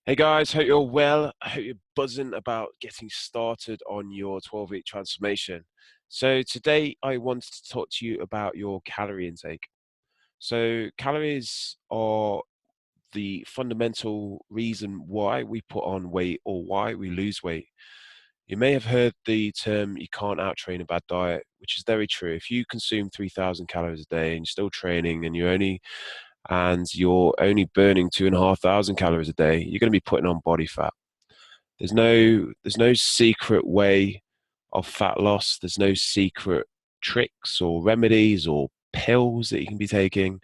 Hey guys, hope you're well. I hope you're buzzing about getting started on your 12-week transformation. So today I wanted to talk to you about your calorie intake. So calories are the fundamental reason why we put on weight or why we lose weight. You may have heard the term you can't outtrain a bad diet, which is very true. If you consume 3,000 calories a day and you're still training and you're only burning 2,500 calories a day, you're going to be putting on body fat. There's no secret way of fat loss. There's no secret tricks or remedies or pills that you can be taking.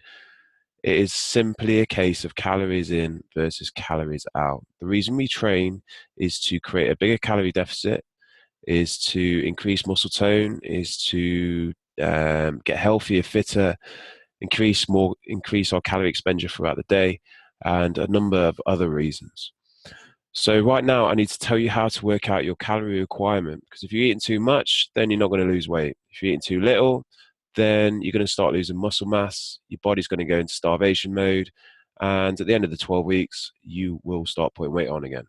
It is simply a case of calories in versus calories out. The reason we train is to create a bigger calorie deficit, is to increase muscle tone, is to get healthier, fitter, increase our calorie expenditure throughout the day, and a number of other reasons. So right now, I need to tell you how to work out your calorie requirement, because if you're eating too much, then you're not going to lose weight. If you're eating too little, then you're going to start losing muscle mass. Your body's going to go into starvation mode. And at the end of the 12 weeks, you will start putting weight on again.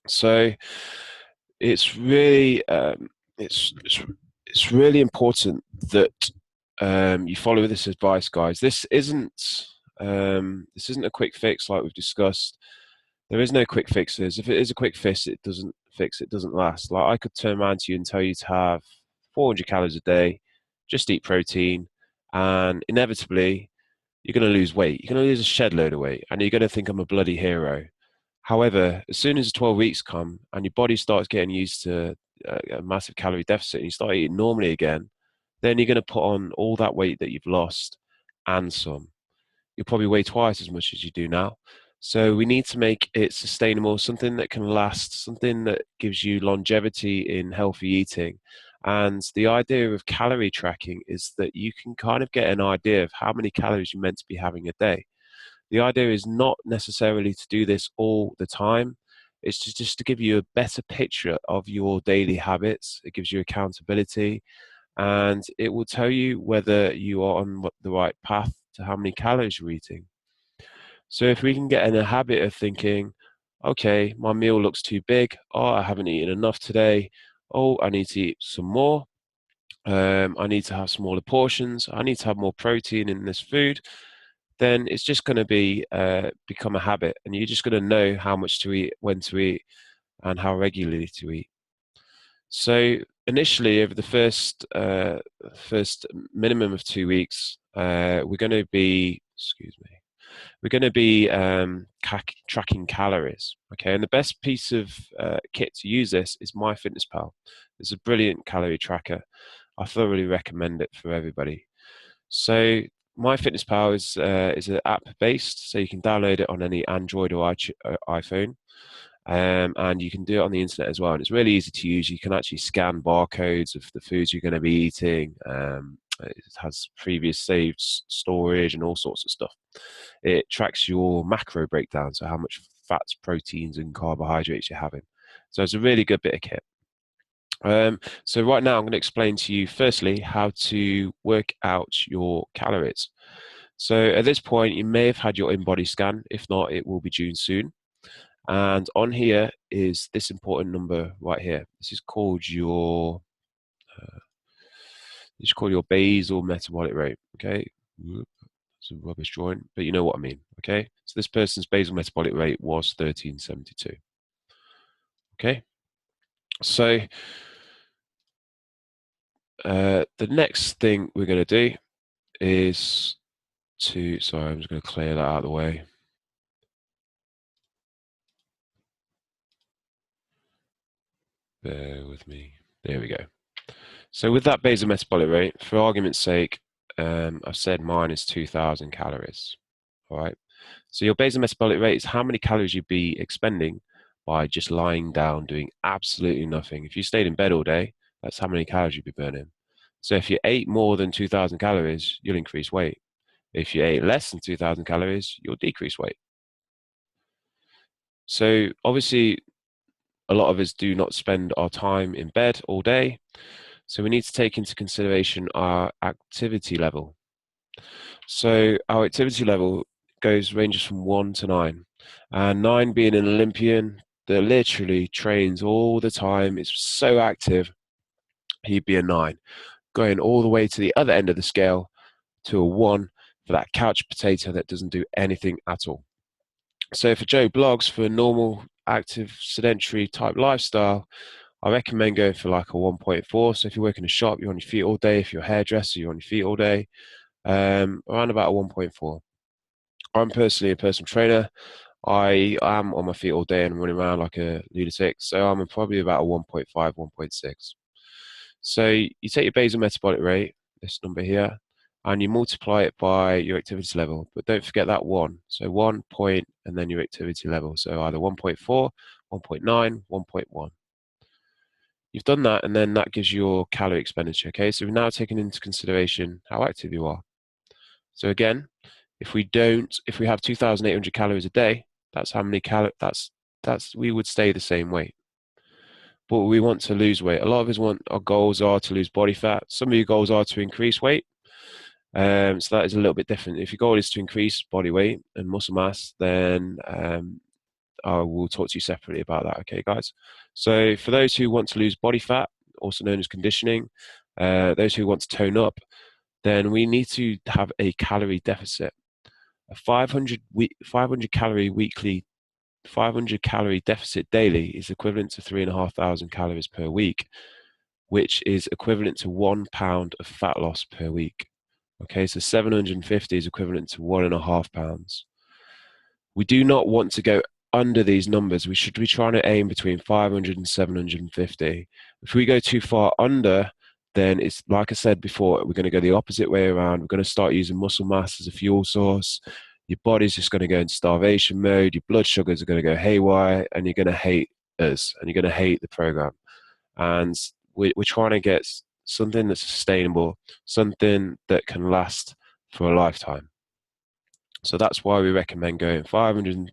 So it's really, it's really important that you follow this advice, guys. This isn't a quick fix like we've discussed. There is no quick fixes. If it is a quick fix, it doesn't last. Like I could turn around to you and tell you to have 400 calories a day, just eat protein, and inevitably you're going to lose weight. You're going to lose a shed load of weight, and you're going to think I'm a bloody hero. However, as soon as the 12 weeks come and your body starts getting used to a massive calorie deficit and you start eating normally again, then you're going to put on all that weight that you've lost and some. You'll probably weigh twice as much as you do now. So we need to make it sustainable, something that can last, something that gives you longevity in healthy eating. And the idea of calorie tracking is that you can kind of get an idea of how many calories you're meant to be having a day. The idea is not necessarily to do this all the time. It's just to give you a better picture of your daily habits. It gives you accountability, and it will tell you whether you are on the right path to how many calories you're eating. So if we can get in a habit of thinking, okay, my meal looks too big. Oh, I haven't eaten enough today. Oh, I need to eat some more. I need to have smaller portions. I need to have more protein in this food. Then it's just going to become a habit, and you're just going to know how much to eat, when to eat, and how regularly to eat. So initially, over the first minimum of 2 weeks, we're going to be, excuse me, we're going to be tracking calories. Okay, and the best piece of kit to use this is MyFitnessPal. It's a brilliant calorie tracker. I thoroughly recommend it for everybody. So MyFitnessPal is an app based, so you can download it on any Android or iPhone. And you can do it on the internet as well. And it's really easy to use. You can actually scan barcodes of the foods you're going to be eating. It has previous saved storage and all sorts of stuff. It tracks your macro breakdown, so how much fats, proteins, and carbohydrates you're having. So it's a really good bit of kit. So right now I'm going to explain to you firstly how to work out your calories. So at this point you may have had your in-body scan. If not, it will be due soon. And on here is this important number right here. This is called your basal metabolic rate. Okay, it's a rubbish drawing, but you know what I mean. Okay, so this person's basal metabolic rate was 1372. Okay, so the next thing we're going to do is sorry, I'm just going to clear that out of the way. Bear with me. There we go. So with that basal metabolic rate, for argument's sake, I've said mine is 2,000 calories. All right. So your basal metabolic rate is how many calories you'd be expending by just lying down, doing absolutely nothing. If you stayed in bed all day, that's how many calories you'd be burning. So if you ate more than 2,000 calories, you'll increase weight. If you ate less than 2,000 calories, you'll decrease weight. So obviously, a lot of us do not spend our time in bed all day. So we need to take into consideration our activity level. So our activity level ranges from 1 to 9. And 9 being an Olympian that literally trains all the time, is so active, he'd be a 9. Going all the way to the other end of the scale to a 1 for that couch potato that doesn't do anything at all. So for Joe Bloggs, for a normal, active, sedentary type lifestyle, I recommend going for like a 1.4. So if you're working a shop, you're on your feet all day. If you're a hairdresser, you're on your feet all day. Around about a 1.4. I'm personally a personal trainer. I am on my feet all day and running around like a lunatic. So I'm probably about a 1.5, 1.6. So you take your basal metabolic rate, this number here, and you multiply it by your activity level. But don't forget that 1. So 1 point and then your activity level. So either 1.4, 1.9, 1.1. You've done that, and then that gives you your calorie expenditure. Okay, so we've now taken into consideration how active you are. So again, if we have 2,800 calories a day, that's how many calories. We would stay the same weight. But we want to lose weight. A lot of us our goals are to lose body fat. Some of your goals are to increase weight. So that is a little bit different. If your goal is to increase body weight and muscle mass, then I will talk to you separately about that. Okay, guys. So for those who want to lose body fat, also known as conditioning, those who want to tone up, then we need to have a calorie deficit. A 500 calorie weekly, 500 calorie deficit daily is equivalent to 3,500 calories per week, which is equivalent to 1 pound of fat loss per week. Okay, so 750 is equivalent to 1.5 pounds. We do not want to go under these numbers. We should be trying to aim between 500 and 750. If we go too far under, then it's like I said before, we're going to go the opposite way around. We're going to start using muscle mass as a fuel source. Your body's just going to go in starvation mode. Your blood sugars are going to go haywire, and you're going to hate us, and you're going to hate the program. And we're trying to get something that's sustainable, something that can last for a lifetime. So that's why we recommend going 500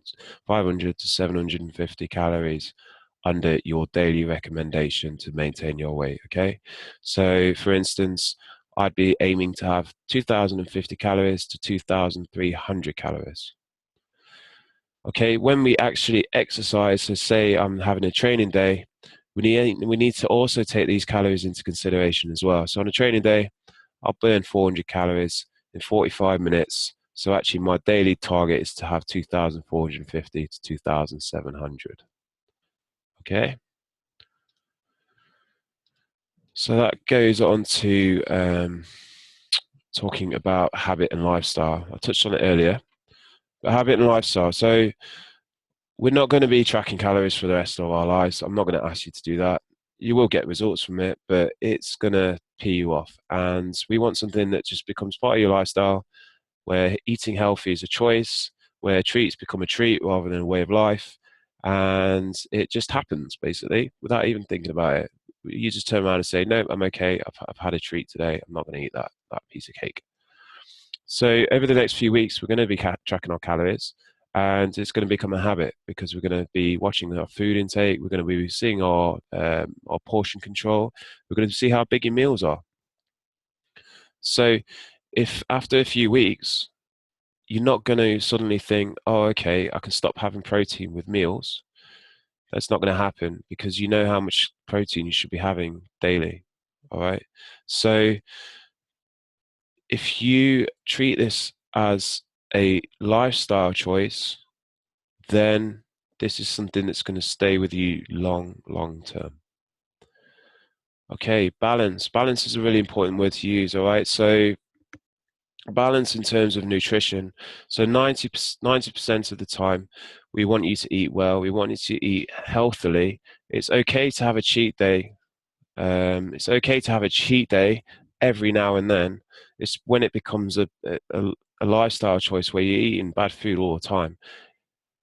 to 750 calories under your daily recommendation to maintain your weight. Okay. So for instance, I'd be aiming to have 2,050 calories to 2,300 calories. Okay. When we actually exercise, so say I'm having a training day, we need to also take these calories into consideration as well. So on a training day, I'll burn 400 calories in 45 minutes. So actually my daily target is to have 2,450 to 2,700. Okay. So that goes on to talking about habit and lifestyle. I touched on it earlier, but habit and lifestyle. So we're not going to be tracking calories for the rest of our lives. I'm not going to ask you to do that. You will get results from it, but it's going to pee you off. And we want something that just becomes part of your lifestyle, where eating healthy is a choice, where treats become a treat rather than a way of life. And it just happens, basically, without even thinking about it. You just turn around and say, no, I'm okay. I've had a treat today. I'm not going to eat that piece of cake. So over the next few weeks, we're going to be tracking our calories, and it's going to become a habit because we're going to be watching our food intake. We're going to be seeing our portion control. We're going to see how big your meals are. So if after a few weeks, you're not going to suddenly think, oh, okay, I can stop having protein with meals. That's not going to happen because you know how much protein you should be having daily. All right. So if you treat this as a lifestyle choice, then this is something that's going to stay with you long, long term. Okay, balance. Balance is a really important word to use, all right? So balance in terms of nutrition. So 90% of the time, we want you to eat well. We want you to eat healthily. It's okay to have a cheat day. It's okay to have a cheat day every now and then. It's when it becomes a lifestyle choice where you're eating bad food all the time.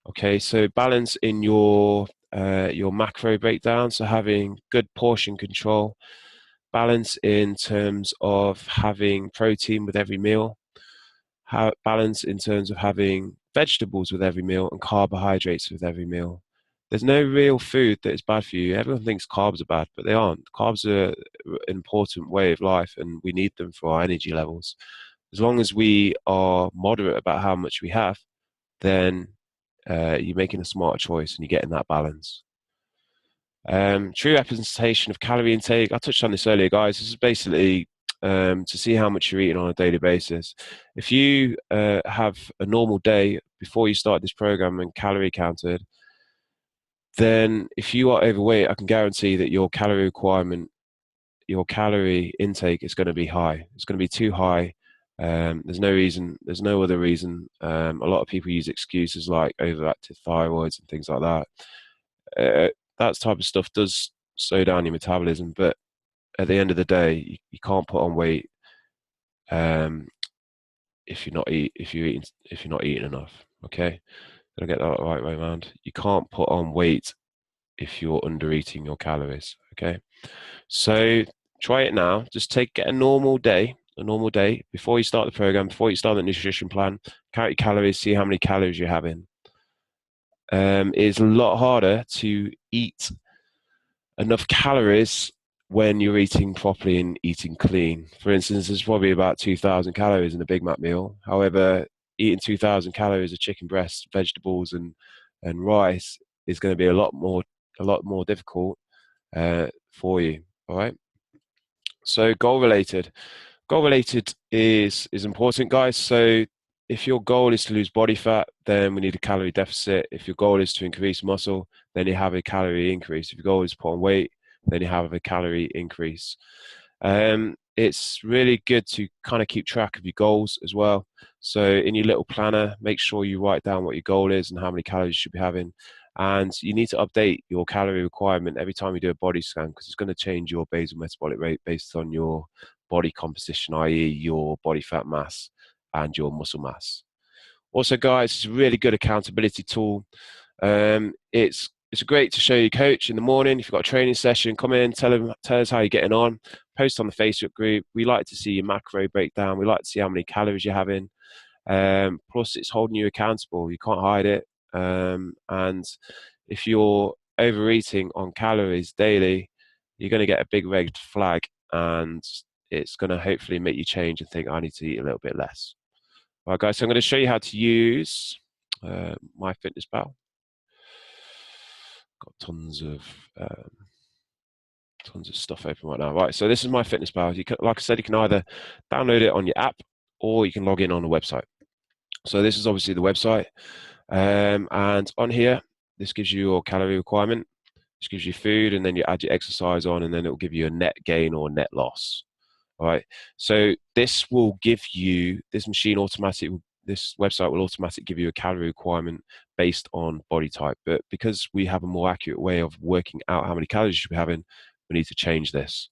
Okay, so balance in your macro breakdown. So having good portion control, balance in terms of having protein with every meal, balance in terms of having vegetables with every meal and carbohydrates with every meal. There's no real food that is bad for you. Everyone thinks carbs are bad, but they aren't. Carbs are an important way of life, and we need them for our energy levels. As long as we are moderate about how much we have, then you're making a smarter choice and you're getting that balance. True representation of calorie intake. I touched on this earlier, guys. This is basically to see how much you're eating on a daily basis. If you have a normal day before you start this program and calorie counted, then if you are overweight, I can guarantee that your calorie requirement, your calorie intake is going to be high. It's going to be too high. There's no other reason. A lot of people use excuses like overactive thyroids and things like that. That type of stuff does slow down your metabolism, but at the end of the day, you can't put on weight if you're not eating enough. Okay, did I get that right way around? You can't put on weight if you're under eating your calories. Okay, so try it now. Just get a normal day before you start the program, before you start the nutrition plan. Count your calories, see how many calories you're having. It's a lot harder to eat enough calories when you're eating properly and eating clean. For instance, there's probably about 2,000 calories in a Big Mac meal. However, eating 2,000 calories of chicken breast, vegetables, and rice is going to be a lot more difficult for you. All right. So goal related is important, guys. So if your goal is to lose body fat, then we need a calorie deficit. If your goal is to increase muscle, then you have a calorie increase. If your goal is to put on weight, then you have a calorie increase. It's really good to kind of keep track of your goals as well. So in your little planner, make sure you write down what your goal is and how many calories you should be having. And you need to update your calorie requirement every time you do a body scan, because it's going to change your basal metabolic rate based on your body composition, i.e. your body fat mass and your muscle mass. Also, guys, it's a really good accountability tool. It's great to show your coach in the morning. If you've got a training session, come in, tell us how you're getting on. Post on the Facebook group. We like to see your macro breakdown. We like to see how many calories you're having. Plus, it's holding you accountable. You can't hide it. And if you're overeating on calories daily, you're going to get a big red flag, and it's going to hopefully make you change and think, I need to eat a little bit less. All right, guys, so I'm going to show you how to use MyFitnessPal. Got tons of stuff open right now. Right, so this is MyFitnessPal. You can, like I said, you can either download it on your app or you can log in on the website. So this is obviously the website. And on here, this gives you your calorie requirement. This gives you food, and then you add your exercise on, and then it will give you a net gain or net loss. All right. So this will give you, this website will automatically give you a calorie requirement based on body type. But because we have a more accurate way of working out how many calories you should be having, we need to change this.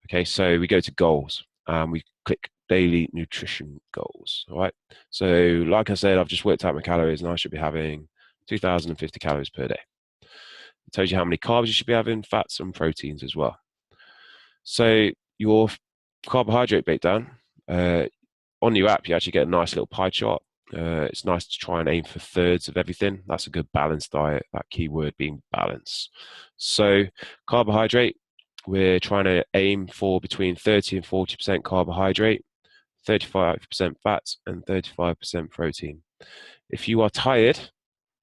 Okay. So we go to goals and we click daily nutrition goals. All right. So like I said, I've just worked out my calories and I should be having 2,050 calories per day. It tells you how many carbs you should be having, fats and proteins as well. So your carbohydrate breakdown, on your app, you actually get a nice little pie chart. It's nice to try and aim for thirds of everything. That's a good balanced diet, that key word being balance. So carbohydrate, we're trying to aim for between 30 and 40% carbohydrate, 35% fats, and 35% protein. If you are tired,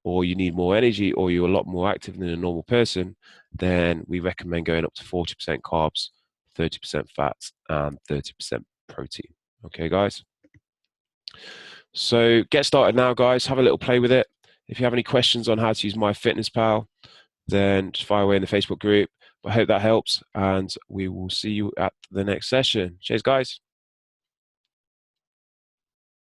or you need more energy, or you're a lot more active than a normal person, then we recommend going up to 40% carbs, 30% fats, and 30% protein. Okay, guys? So get started now, guys. Have a little play with it. If you have any questions on how to use MyFitnessPal, then just fire away in the Facebook group. I hope that helps, and we will see you at the next session. Cheers, guys.